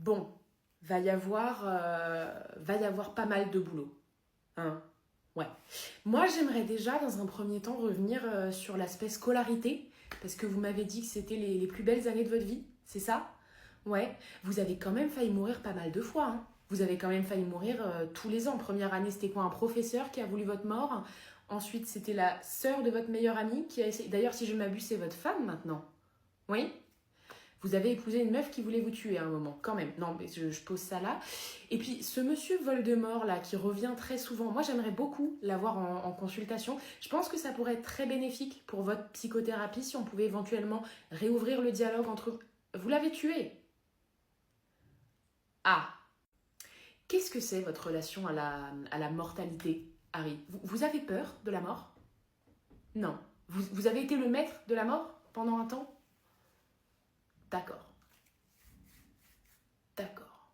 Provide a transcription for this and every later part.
Bon, va y avoir pas mal de boulot. Hein? Ouais. Moi, j'aimerais déjà, dans un premier temps, revenir sur l'aspect scolarité, parce que vous m'avez dit que c'était les plus belles années de votre vie, c'est ça? Ouais. Vous avez quand même failli mourir pas mal de fois, hein. Vous avez quand même failli mourir tous les ans. Première année, c'était quoi? Un professeur qui a voulu votre mort. Ensuite, c'était la sœur de votre meilleure amie qui a essayé... D'ailleurs, si je ne m'abuse, c'est votre femme maintenant. Oui? Vous avez épousé une meuf qui voulait vous tuer à un moment, quand même. Non, mais je pose ça là. Et puis, ce monsieur Voldemort, là, qui revient très souvent, moi, j'aimerais beaucoup l'avoir en consultation. Je pense que ça pourrait être très bénéfique pour votre psychothérapie si on pouvait éventuellement réouvrir le dialogue entre... Vous l'avez tué? Ah, qu'est-ce que c'est votre relation à la mortalité, Harry? Vous avez peur de la mort? Non. Vous avez été le maître de la mort pendant un temps? D'accord. D'accord.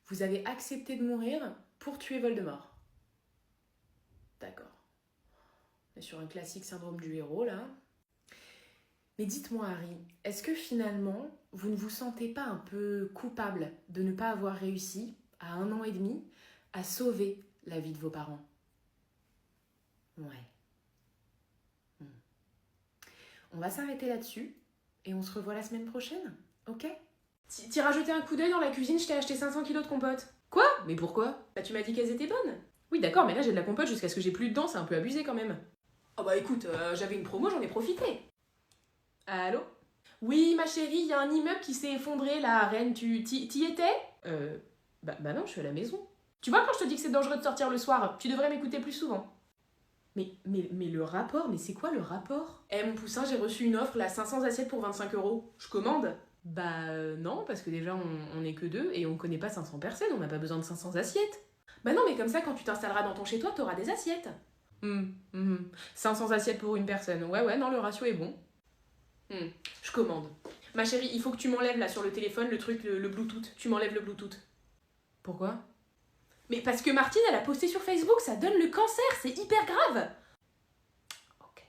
Vous avez accepté de mourir pour tuer Voldemort. D'accord. On est sur un classique syndrome du héros, là. Mais dites-moi, Harry, est-ce que finalement, vous ne vous sentez pas un peu coupable de ne pas avoir réussi, à 1 an et demi, à sauver la vie de vos parents? Ouais. On va s'arrêter là-dessus et on se revoit la semaine prochaine, ok? T'iras jeter un coup d'œil dans la cuisine, je t'ai acheté 500 kilos de compote. Quoi? Mais pourquoi? Bah tu m'as dit qu'elles étaient bonnes. Oui d'accord, mais là j'ai de la compote jusqu'à ce que j'ai plus de dents, c'est un peu abusé quand même. Ah bah écoute, j'avais une promo, j'en ai profité. Allô? Oui ma chérie, il y a un immeuble qui s'est effondré là, Rennes, t'y étais? Bah non, je suis à la maison. Tu vois quand je te dis que c'est dangereux de sortir le soir, tu devrais m'écouter plus souvent. Mais le rapport, mais c'est quoi le rapport? Eh mon poussin, j'ai reçu une offre, là, 500 assiettes pour 25 euros. Je commande? Non, parce que déjà on est que deux et on connaît pas 500 personnes, on n'a pas besoin de 500 assiettes. Bah non, mais comme ça, quand tu t'installeras dans ton chez-toi, t'auras des assiettes. 500 assiettes pour une personne. Ouais, non, le ratio est bon. Je commande. Ma chérie, il faut que tu m'enlèves là sur le téléphone le truc, le Bluetooth. Tu m'enlèves le Bluetooth. Pourquoi? Mais parce que Martine, elle a posté sur Facebook, ça donne le cancer, c'est hyper grave. Ok.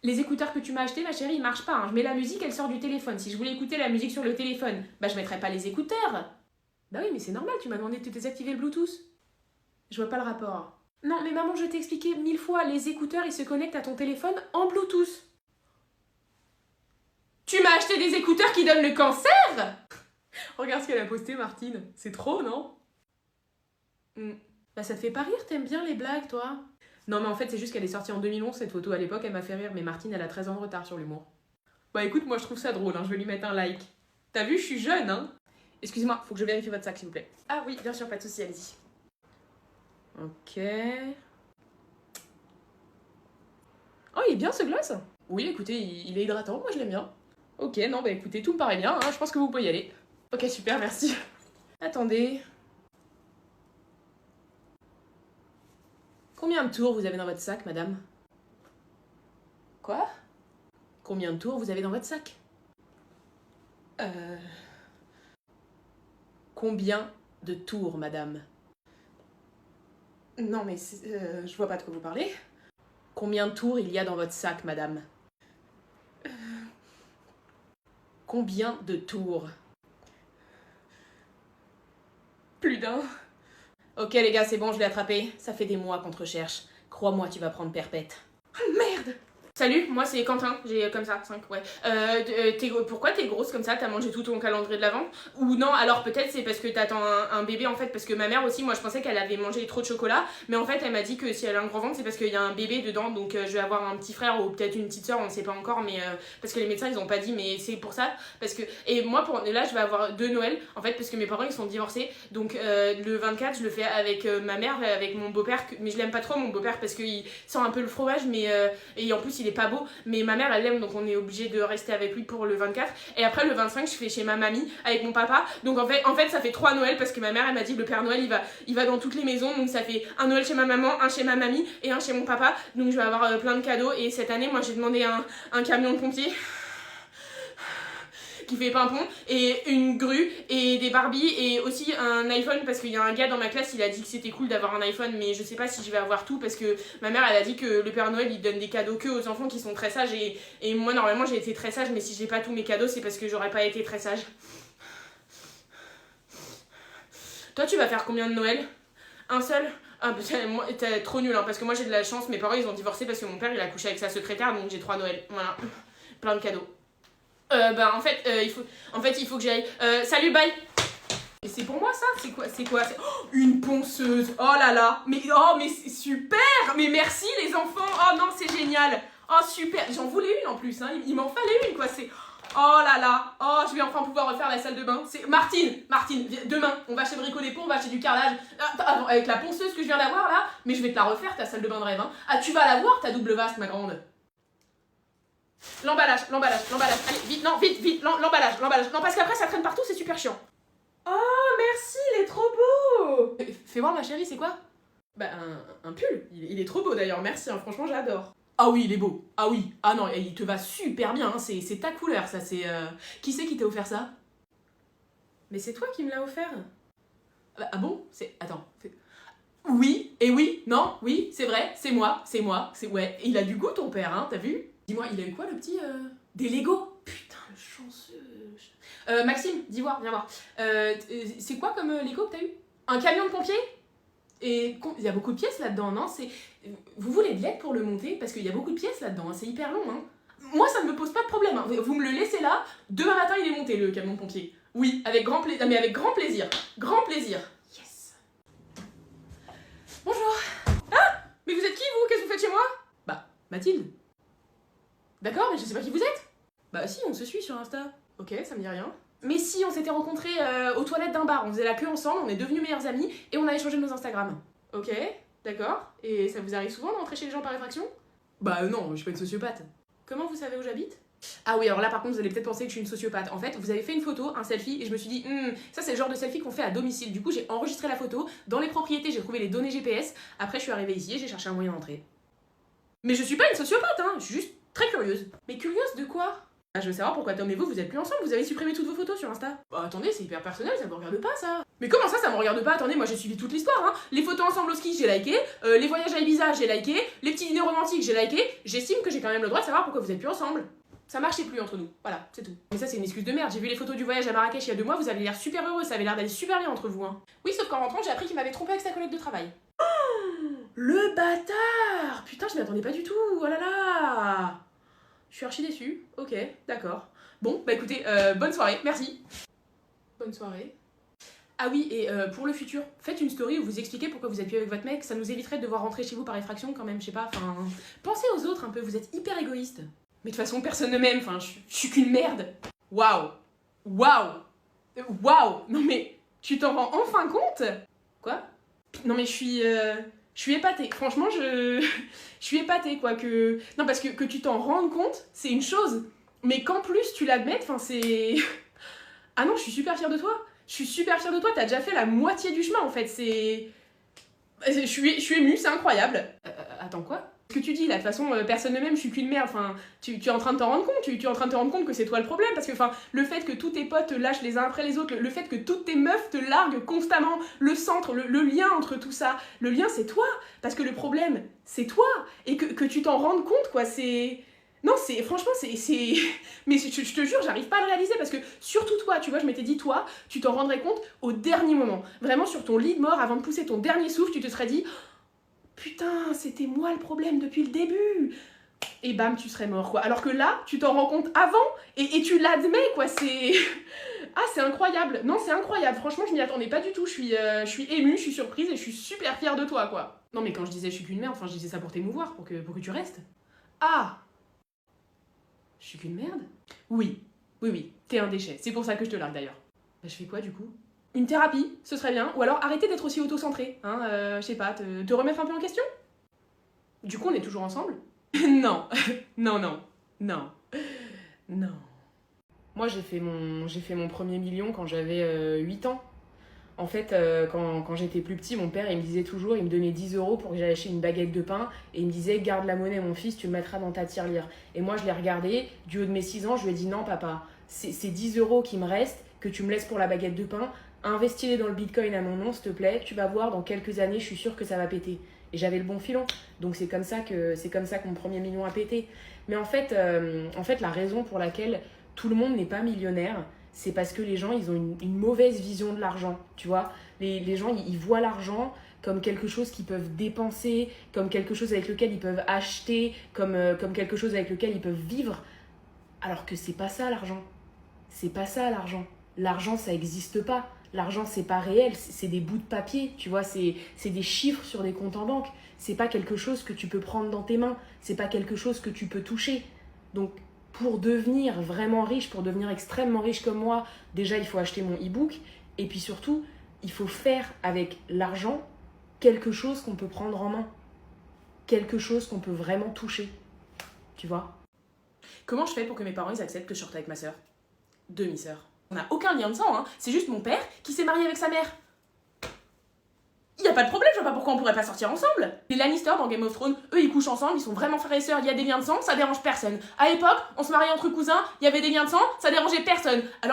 Les écouteurs que tu m'as achetés, ma chérie, ils marchent pas. Hein. Je mets la musique, elle sort du téléphone. Si je voulais écouter la musique sur le téléphone, bah je mettrais pas les écouteurs. Bah oui, mais c'est normal, tu m'as demandé de te désactiver le Bluetooth. Je vois pas le rapport. Non, mais maman, je t'ai expliqué 1000 fois, les écouteurs, ils se connectent à ton téléphone en Bluetooth. Tu m'as acheté des écouteurs qui donnent le cancer? Regarde ce qu'elle a posté, Martine. C'est trop, non? Bah ça te fait pas rire, t'aimes bien les blagues, toi? Non mais en fait c'est juste qu'elle est sortie en 2011, cette photo à l'époque, elle m'a fait rire, mais Martine elle a 13 ans de retard sur l'humour. Bah écoute, moi je trouve ça drôle, hein, je vais lui mettre un like. T'as vu, je suis jeune, hein? Excusez-moi, faut que je vérifie votre sac s'il vous plaît. Ah oui, bien sûr, pas de soucis, allez-y. Ok. Oh, il est bien ce gloss? Oui, écoutez, il est hydratant, moi je l'aime bien. Ok, non bah écoutez, tout me paraît bien, hein, je pense que vous pouvez y aller. Ok, super, merci. Attendez. Combien de tours vous avez dans votre sac, madame? Quoi? Combien de tours vous avez dans votre sac? Combien de tours, madame? Non, mais je vois pas de quoi vous parlez. Combien de tours il y a dans votre sac, madame? Combien de tours? Plus d'un. Ok, les gars, c'est bon, je l'ai attrapé. Ça fait des mois qu'on te recherche. Crois-moi, tu vas prendre perpète. Oh, merde! Salut, moi c'est Quentin, j'ai comme ça, 5, ouais. Pourquoi t'es grosse comme ça? T'as mangé tout ton calendrier de l'Avent? Ou non, alors peut-être c'est parce que t'attends un bébé en fait, parce que ma mère aussi, moi je pensais qu'elle avait mangé trop de chocolat, mais en fait elle m'a dit que si elle a un grand ventre, c'est parce qu'il y a un bébé dedans, donc je vais avoir un petit frère ou peut-être une petite soeur, on ne sait pas encore, mais parce que les médecins ils ont pas dit, mais c'est pour ça, parce que. Et moi là je vais avoir 2 Noëls, en fait, parce que mes parents ils sont divorcés, donc le 24 je le fais avec ma mère, avec mon beau-père, mais je l'aime pas trop mon beau-père parce qu'il sent un peu le fromage, mais et en plus il est pas beau, mais ma mère elle l'aime donc on est obligé de rester avec lui pour le 24 et après le 25 je fais chez ma mamie avec mon papa, donc en fait ça fait 3 Noëls parce que ma mère elle m'a dit que le Père Noël il va dans toutes les maisons, donc ça fait un Noël chez ma maman, un chez ma mamie et un chez mon papa, donc je vais avoir plein de cadeaux et cette année moi j'ai demandé un camion de pompiers qui fait pimpon, et une grue, et des Barbies, et aussi un iPhone, parce qu'il y a un gars dans ma classe, il a dit que c'était cool d'avoir un iPhone, mais je sais pas si je vais avoir tout, parce que ma mère, elle a dit que le Père Noël, il donne des cadeaux que aux enfants qui sont très sages, et moi, normalement, j'ai été très sage, mais si j'ai pas tous mes cadeaux, c'est parce que j'aurais pas été très sage. Toi, tu vas faire combien de Noël? Un seul? Ah, bah, t'es trop nul, hein, parce que moi j'ai de la chance, mes parents ils ont divorcé parce que mon père il a couché avec sa secrétaire, donc j'ai 3 Noël. Voilà, plein de cadeaux. Il faut que j'y aille. Salut, bye! Et c'est pour moi ça? C'est quoi? Oh, une ponceuse! Oh là là! Mais c'est super! Mais merci les enfants! Oh non, c'est génial! Oh super! J'en voulais une en plus, hein. Il m'en fallait une quoi, c'est. Oh là là! Oh, je vais enfin pouvoir refaire la salle de bain. C'est Martine, viens, demain, on va chez Brico Dépôt, on va acheter du carrelage. Avec la ponceuse que je viens d'avoir là, mais je vais te la refaire ta salle de bain de rêve. Hein. Ah, tu vas la voir ta double vasque, ma grande. L'emballage. Allez, vite, l'emballage. Non, parce qu'après ça traîne partout, c'est super chiant. Oh, merci, il est trop beau! Fais voir ma chérie, c'est quoi? Bah, un pull. Il est trop beau d'ailleurs, merci, hein, franchement, j'adore. Ah oui, il est beau. Ah oui. Ah non, il te va super bien, hein. C'est ta couleur, ça, c'est... Qui c'est qui t'a offert ça? Mais c'est toi qui me l'as offert. Ah bon? Attends. Oui, et oui, non, oui, c'est vrai, c'est moi. Ouais, il a du goût ton père, hein, t'as vu? Dis-moi, il a eu quoi le petit... Des Lego? Putain, le chanceux. Maxime, viens voir. C'est quoi comme Lego que t'as eu? Un camion de pompiers? Et il y a beaucoup de pièces là-dedans, non? Vous voulez de l'aide pour le monter? Parce qu'il y a beaucoup de pièces là-dedans, hein. C'est hyper long. Hein. Moi, ça ne me pose pas de problème. Hein. Vous me le laissez là. Demain matin, il est monté, le camion de pompier. Oui, avec grand plaisir. Mais avec grand plaisir. Grand plaisir. Yes. Bonjour. Ah! Mais vous êtes qui, vous? Qu'est-ce que vous faites chez moi? Bah, Mathilde. D'accord, mais je sais pas qui vous êtes. Bah si, on se suit sur Insta. Ok, ça me dit rien. Mais si, on s'était rencontrés aux toilettes d'un bar, on faisait la queue ensemble, on est devenus meilleurs amis et on a échangé nos Instagram. Ok, d'accord. Et ça vous arrive souvent d'entrer chez les gens par effraction? Bah non, je suis pas une sociopathe. Comment vous savez où j'habite? Ah oui, alors là par contre vous allez peut-être penser que je suis une sociopathe. En fait, vous avez fait une photo, un selfie, et je me suis dit, ça c'est le genre de selfie qu'on fait à domicile. Du coup j'ai enregistré la photo, dans les propriétés j'ai trouvé les données GPS, après je suis arrivée ici et j'ai cherché un moyen d'entrer. Mais je suis pas une sociopathe, hein, je suis juste très curieuse. Mais curieuse de quoi? Ah, je veux savoir pourquoi Tom et vous êtes plus ensemble, vous avez supprimé toutes vos photos sur Insta. Bah attendez, c'est hyper personnel, ça me regarde pas ça. Mais comment ça me regarde pas? Attendez, moi j'ai suivi toute l'histoire, hein. Les photos ensemble au ski, j'ai liké, les voyages à Ibiza, j'ai liké, les petits dîners romantiques, j'ai liké, j'estime que j'ai quand même le droit de savoir pourquoi vous êtes plus ensemble. Ça marchait plus entre nous, voilà, c'est tout. Mais ça c'est une excuse de merde, j'ai vu les photos du voyage à Marrakech il y a 2 mois, vous avez l'air super heureux, ça avait l'air d'aller super bien entre vous, hein. Oui, sauf qu'en rentrant, j'ai appris qu'il m'avait trompé avec sa collègue de travail. Oh, le bâtard! Putain, je m'y attendais pas du tout, oh là là! Je suis archi déçue, ok, d'accord. Bon, bah écoutez, bonne soirée, merci. Bonne soirée. Ah oui, et pour le futur, faites une story où vous expliquez pourquoi vous êtes plus avec votre mec, ça nous éviterait de devoir rentrer chez vous par effraction quand même, je sais pas, enfin... Pensez aux autres un peu, vous êtes hyper égoïste. Mais de toute façon, personne ne m'aime, enfin, je suis qu'une merde. Waouh! Non mais, tu t'en rends enfin compte? Quoi? Non mais je suis épatée, franchement je suis épatée quoi que... Non parce que tu t'en rendes compte, c'est une chose, mais qu'en plus tu l'admettes, enfin c'est... Ah non, je suis super fière de toi, t'as déjà fait la moitié du chemin en fait, c'est... Je suis émue, c'est incroyable. Attends quoi? Ce que tu dis là, de toute façon, personne ne m'aime, je suis qu'une merde, enfin, tu es en train de t'en rendre compte, tu es en train de te rendre compte que c'est toi le problème, parce que enfin, le fait que tous tes potes te lâchent les uns après les autres, le fait que toutes tes meufs te larguent constamment, le centre, le lien entre tout ça, le lien c'est toi, parce que le problème c'est toi, et que tu t'en rendes compte quoi, c'est... Non, c'est... Franchement, c'est... Mais je te jure, j'arrive pas à le réaliser, parce que surtout toi, tu vois, je m'étais dit, toi, tu t'en rendrais compte au dernier moment, vraiment sur ton lit de mort, avant de pousser ton dernier souffle, tu te serais dit... Putain, c'était moi le problème depuis le début. Et bam, tu serais mort, quoi. Alors que là, tu t'en rends compte avant et tu l'admets, quoi. C'est... Ah, c'est incroyable. Non, c'est incroyable. Franchement, je m'y attendais pas du tout. Je suis émue, je suis surprise et je suis super fière de toi, quoi. Non, mais quand je disais je suis qu'une merde, enfin, je disais ça pour t'émouvoir, pour que tu restes. Ah! Je suis qu'une merde? Oui, t'es un déchet. C'est pour ça que je te largue, d'ailleurs. Bah, je fais quoi, du coup? Une thérapie, ce serait bien. Ou alors arrêter d'être aussi auto-centré. Hein, je sais pas, te remettre un peu en question. Du coup, on est toujours ensemble? Non. Non. Moi, j'ai fait mon premier million quand j'avais 8 ans. En fait, quand j'étais plus petit, mon père, il me disait toujours, il me donnait 10 € pour que j'aille acheter une baguette de pain. Et il me disait, garde la monnaie, mon fils, tu le mettras dans ta tirelire. Et moi, je l'ai regardé, du haut de mes 6 ans, je lui ai dit, non, papa, c'est 10 € qui me restent, que tu me laisses pour la baguette de pain. Investis-les dans le bitcoin à mon nom, s'il te plaît. Tu vas voir, dans quelques années, je suis sûre que ça va péter. Et j'avais le bon filon. Donc c'est comme ça que mon premier million a pété. Mais en fait, la raison pour laquelle tout le monde n'est pas millionnaire, c'est parce que les gens, ils ont une mauvaise vision de l'argent, tu vois. Les gens, ils voient l'argent comme quelque chose qu'ils peuvent dépenser, comme quelque chose avec lequel ils peuvent acheter, comme quelque chose avec lequel ils peuvent vivre. Alors que c'est pas ça l'argent. C'est pas ça l'argent. L'argent, ça n'existe pas. L'argent, c'est pas réel, c'est des bouts de papier, tu vois, c'est des chiffres sur des comptes en banque. C'est pas quelque chose que tu peux prendre dans tes mains, c'est pas quelque chose que tu peux toucher. Donc, pour devenir vraiment riche, pour devenir extrêmement riche comme moi, déjà, il faut acheter mon e-book. Et puis surtout, il faut faire avec l'argent quelque chose qu'on peut prendre en main. Quelque chose qu'on peut vraiment toucher. Tu vois ? Comment je fais pour que mes parents ils acceptent que je sorte avec ma sœur ? Demi-sœur. On n'a aucun lien de sang, hein. C'est juste mon père qui s'est marié avec sa mère. Y a pas de problème, je vois pas pourquoi on pourrait pas sortir ensemble. Les Lannister dans Game of Thrones, eux ils couchent ensemble, ils sont vraiment frères et sœurs, il y a des liens de sang, ça dérange personne. À l'époque, on se mariait entre cousins, il y avait des liens de sang, ça dérangeait personne. Alors